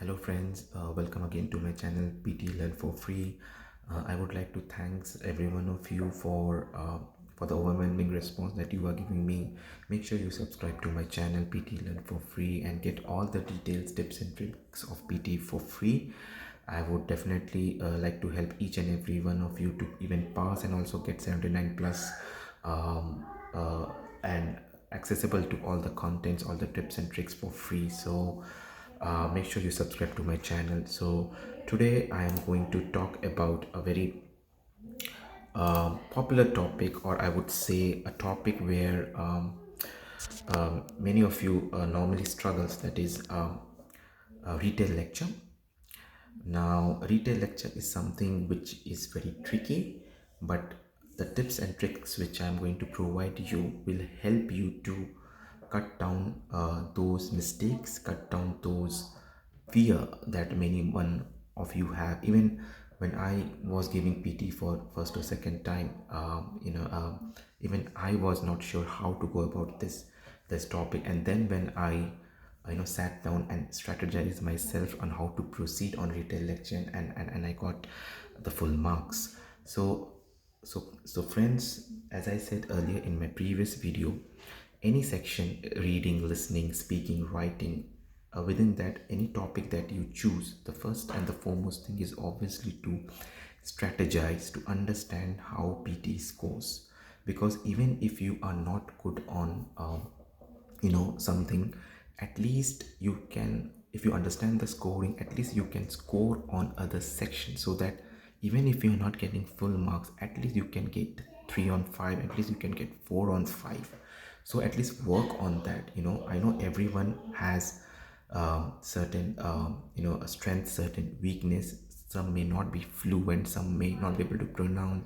Hello friends, welcome again to my channel PT Learn for Free. I would like to thanks every one of you for the overwhelming response that you are giving me. Make sure you subscribe to my channel PT Learn for Free and get all the details, tips and tricks of PT for free. I would definitely like to help each and every one of you to even pass and also get 79 plus um, uh, and accessible to all the contents, all the tips and tricks for free. So make sure you subscribe to my channel. So today I am going to talk about a very popular topic, or I would say a topic where many of you normally struggles, that is retail lecture. Now, retail lecture is something which is very tricky, but the tips and tricks which I'm going to provide you will help you to cut down those mistakes, cut down those fear that many one of you have. Even when I was giving PT for first or second time, even I was not sure how to go about this topic, and then when I sat down and strategized myself on how to proceed on retail lecture, and I got the full marks. So friends, as I said earlier in my previous video, any section, reading, listening, speaking, writing, within that, any topic that you choose, the first and the foremost thing is obviously to strategize, to understand how PT scores. Because even if you are not good on something, at least you can, if you understand the scoring, at least you can score on other sections, so that even if you're not getting full marks, at least you can get 3 on 5, at least you can get 4 on 5. So at least work on that. I know everyone has certain a strength, certain weakness. Some may not be fluent, some may not be able to pronounce,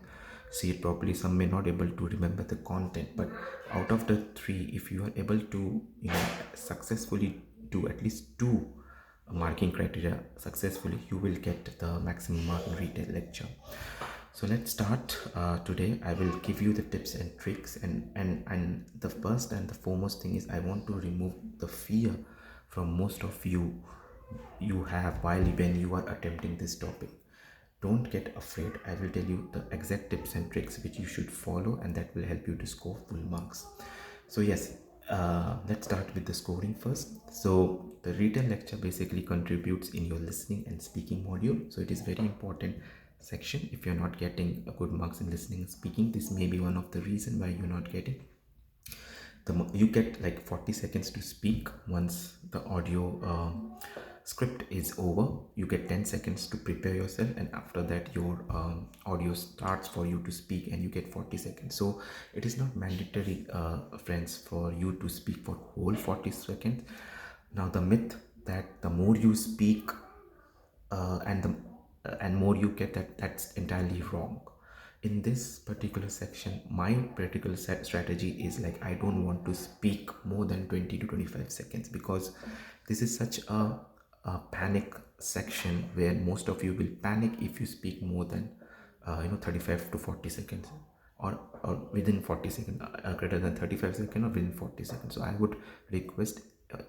see it properly, some may not able to remember the content. But out of the three, if you are able to successfully do at least two marking criteria successfully, you will get the maximum mark in retail lecture. So let's start. Today I will give you the tips and tricks, and the first and the foremost thing is I want to remove the fear from most of you have while when you are attempting this topic. Don't get afraid. I will tell you the exact tips and tricks which you should follow, and that will help you to score full marks. So yes, let's start with the scoring first. So the retail lecture basically contributes in your listening and speaking module. So it is very important section. If you're not getting a good marks in listening and speaking, this may be one of the reason why you're not getting you get like 40 seconds to speak. Once the audio script is over, you get 10 seconds to prepare yourself, and after that your audio starts for you to speak, and you get 40 seconds. So it is not mandatory, friends, for you to speak for whole 40 seconds. Now the myth that the more you speak and more you get, that's entirely wrong. In this particular section, my particular strategy is like, I don't want to speak more than 20 to 25 seconds, because this is such a panic section where most of you will panic if you speak more than 35 to 40 seconds, or within 40 seconds, greater than 35 seconds or within 40 seconds. So I would request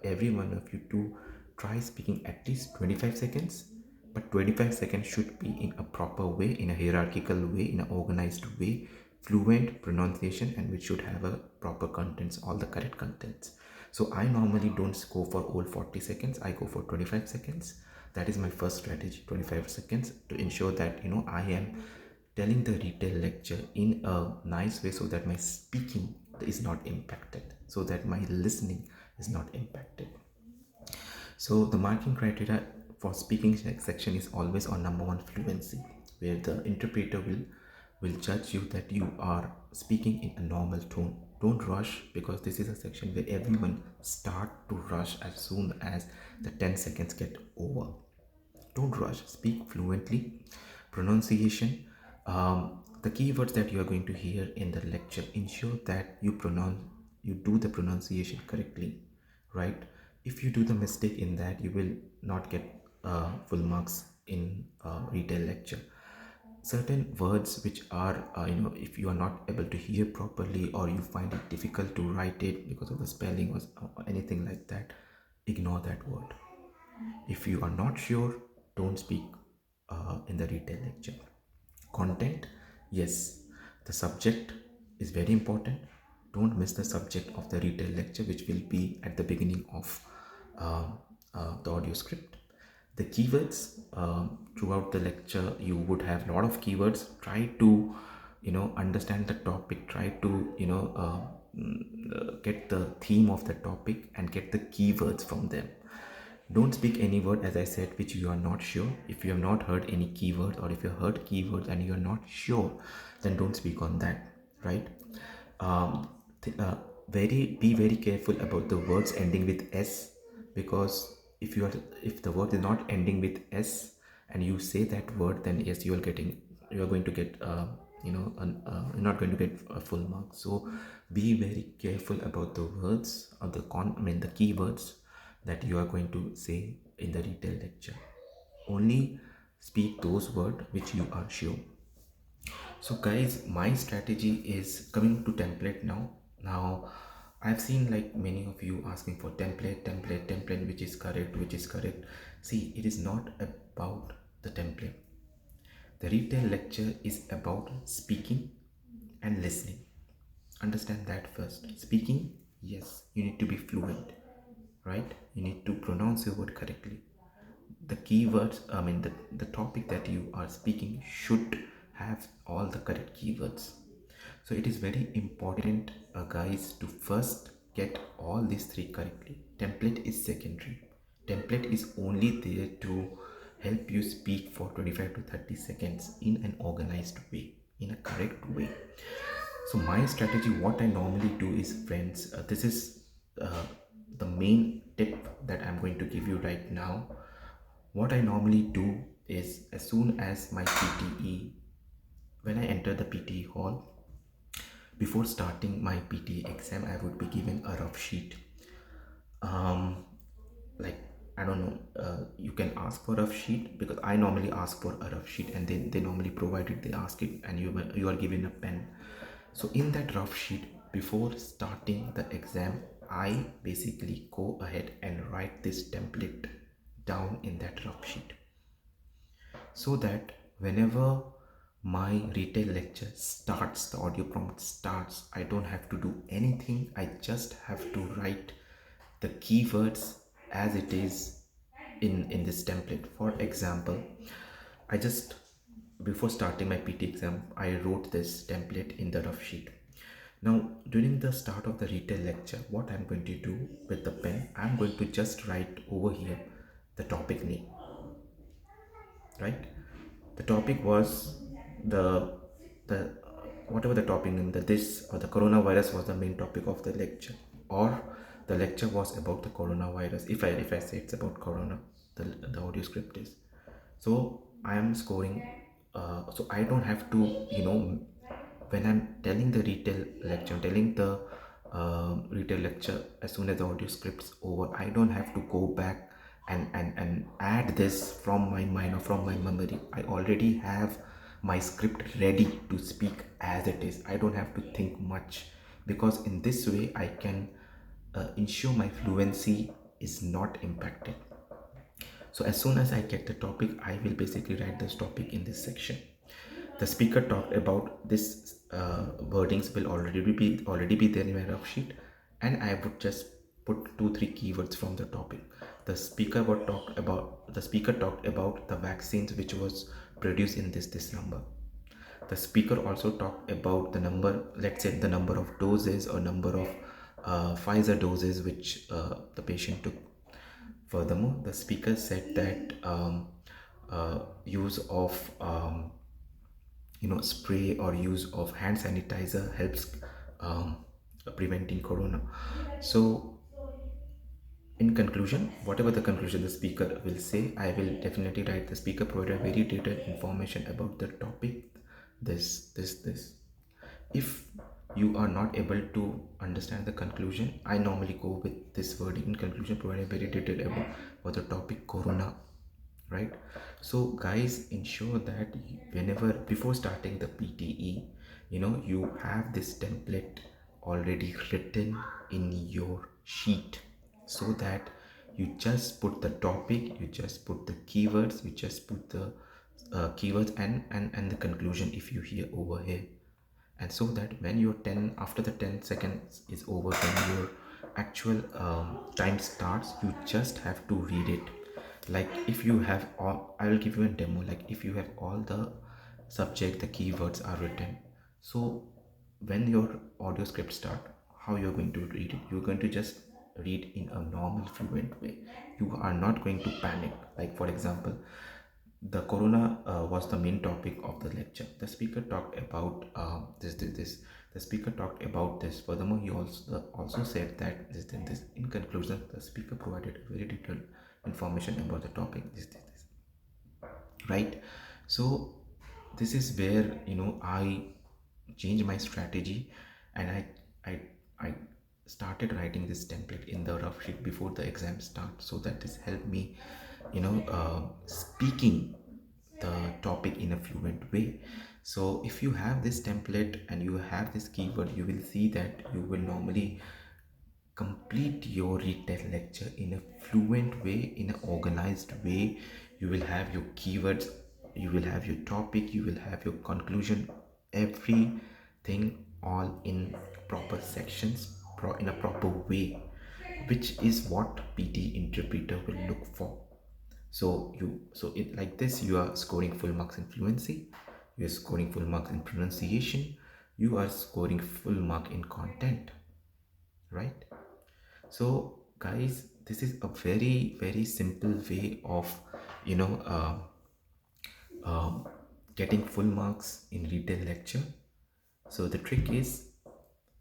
every one of you to try speaking at least 25 seconds, but 25 seconds should be in a proper way, in a hierarchical way, in an organized way, fluent pronunciation, and which should have a proper contents, all the correct contents. So I normally don't go for all 40 seconds, I go for 25 seconds. That is my first strategy, 25 seconds, to ensure that I am telling the retail lecture in a nice way, so that my speaking is not impacted, so that my listening is not impacted. So the marking criteria for speaking section is always on number one, fluency, where the interpreter will judge you that you are speaking in a normal tone. Don't rush, because this is a section where everyone start to rush as soon as the 10 seconds get over. Don't rush, speak fluently. Pronunciation, the keywords that you are going to hear in the lecture, ensure that you do the pronunciation correctly, right? If you do the mistake in that, you will not get full marks in retail lecture. Certain words which are if you are not able to hear properly, or you find it difficult to write it because of the spelling or anything like that, ignore that word. If you are not sure, don't speak in the retail lecture. Content, yes, the subject is very important. Don't miss the subject of the retail lecture, which will be at the beginning of the audio script. The keywords, throughout the lecture you would have a lot of keywords. Try to understand the topic. Try to get the theme of the topic and get the keywords from them. Don't speak any word, as I said, which you are not sure. If you have not heard any keyword, or if you heard keywords and you are not sure, then don't speak on that, right? um, very Be very careful about the words ending with s, because if the word is not ending with s and you say that word, then yes, you are going to get you're not going to get a full mark. So be very careful about the words, or the keywords that you are going to say in the retail lecture. Only speak those words which you are sure. So guys, my strategy is coming to template now. Now I've seen like many of you asking for template, which is correct, which is correct. See, it is not about the template. The retail lecture is about speaking and listening. Understand that first. Speaking, yes, you need to be fluent, right? You need to pronounce your word correctly. The keywords, the topic that you are speaking should have all the correct keywords. So it is very important, guys, to first get all these three correctly. Template is secondary. Template is only there to help you speak for 25 to 30 seconds in an organized way, in a correct way. So my strategy, what I normally do is, friends, this is uh, the main tip that I'm going to give you right now. What I normally do is, as soon as my PTE, when I enter the PTE hall, before starting my PTE exam, I would be given a rough sheet. Um, like, I don't know, you can ask for a rough sheet, because I normally ask for a rough sheet, and then they normally provide it. They ask it, and you are given a pen. So in that rough sheet, before starting the exam, I basically go ahead and write this template down in that rough sheet, so that whenever my retail lecture starts, the audio prompt starts, I don't have to do anything. I just have to write the keywords as it is in this template. For example, I just, before starting my PT exam, I wrote this template in the rough sheet. Now during the start of the retail lecture, what I'm going to do with the pen, I'm going to just write over here the topic name, right? The topic was the whatever the topic name, that this or the coronavirus was the main topic of the lecture, or the lecture was about the coronavirus. If I say it's about corona, the audio script is. So I am scoring, so I don't have to, when I'm telling the retail lecture, telling the retail lecture, as soon as the audio script's over, I don't have to go back and add this from my mind or from my memory. I already have my script ready to speak as it is. I don't have to think much, because in this way I can ensure my fluency is not impacted. So as soon as I get the topic, I will basically write this topic in this section. The speaker talked about this, wordings will already be there in my rough sheet, and I would just put 2-3 keywords from the topic. The speaker talked about the vaccines which was produced in this number. The speaker also talked about the number, let's say the number of doses or number of Pfizer doses which the patient took. Furthermore, the speaker said that use of spray or use of hand sanitizer helps um, preventing corona. So in conclusion, whatever the conclusion the speaker will say, I will definitely write, the speaker provided very detailed information about the topic, this. If you are not able to understand the conclusion, I normally go with this wording: in conclusion, provided very detailed about the topic corona, right? So guys, ensure that whenever, before starting the PTE, you have this template already written in your sheet, so that You just put the topic, you just put the keywords, you just put the keywords and the conclusion if you hear over here. And so that when your 10 after the 10 seconds is over, when your actual time starts, you just have to read it. Like if you have all, I will give you a demo. Like if you have all the subject, the keywords are written, so when your audio script start, how you're going to read it? You're going to just read in a normal fluent way. You are not going to panic. Like for example, the corona was the main topic of the lecture. The speaker talked about this. The speaker talked about this. Furthermore, he also said that this. In conclusion, the speaker provided very detailed information about the topic. This. Right. So this is where I changed my strategy, and I I started writing this template in the rough sheet before the exam starts, so that this helped me speaking the topic in a fluent way. So if you have this template and you have this keyword, you will see that you will normally complete your retell lecture in a fluent way, in an organized way. You will have your keywords, you will have your topic, you will have your conclusion, everything all in proper sections, in a proper way, which is what PT interpreter will look for. So like this, you are scoring full marks in fluency, you are scoring full marks in pronunciation, you are scoring full mark in content, right? So guys, this is a very very simple way of you know uh, um, getting full marks in retail lecture. So the trick is,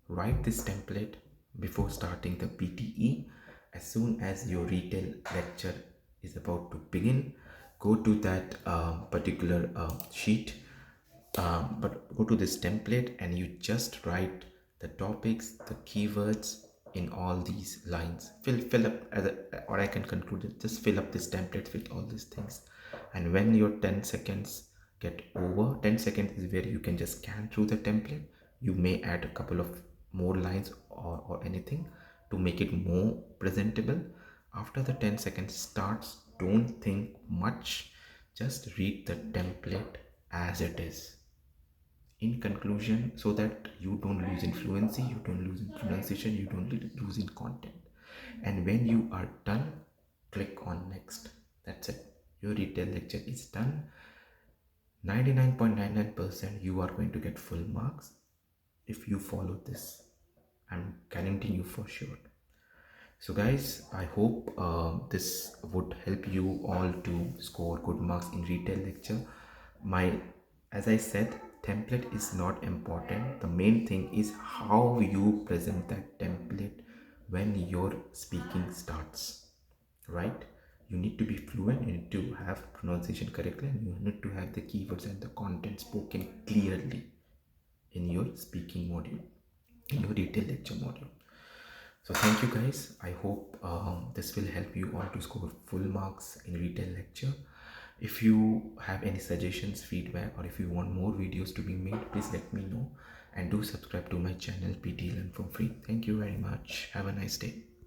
write this template before starting the PTE. As soon as your retail lecture is about to begin, go to that particular sheet, but go to this template and you just write the topics, the keywords in all these lines. Fill up, or I can conclude it, just fill up this template with all these things. And when your 10 seconds get over, 10 seconds is where you can just scan through the template. You may add a couple of more lines or anything to make it more presentable. After the 10 seconds starts, don't think much, just read the template as it is. In conclusion, so that you don't lose in fluency, you don't lose in pronunciation, you don't lose in content. And when you are done, click on next. That's it, your retail lecture is done. 99.99% you are going to get full marks if you follow this. I'm guaranteeing you for sure. So guys, I hope this would help you all to score good marks in retail lecture. My, as I said, template is not important. The main thing is how you present that template when your speaking starts, right? You need to be fluent, you need to have pronunciation correctly, and you need to have the keywords and the content spoken clearly in your speaking module, in your retail lecture module. So thank you guys. I hope this will help you all to score full marks in retail lecture. If you have any suggestions, feedback, or if you want more videos to be made, please let me know, and do subscribe to my channel PT Learn for Free. Thank you very much. Have a nice day.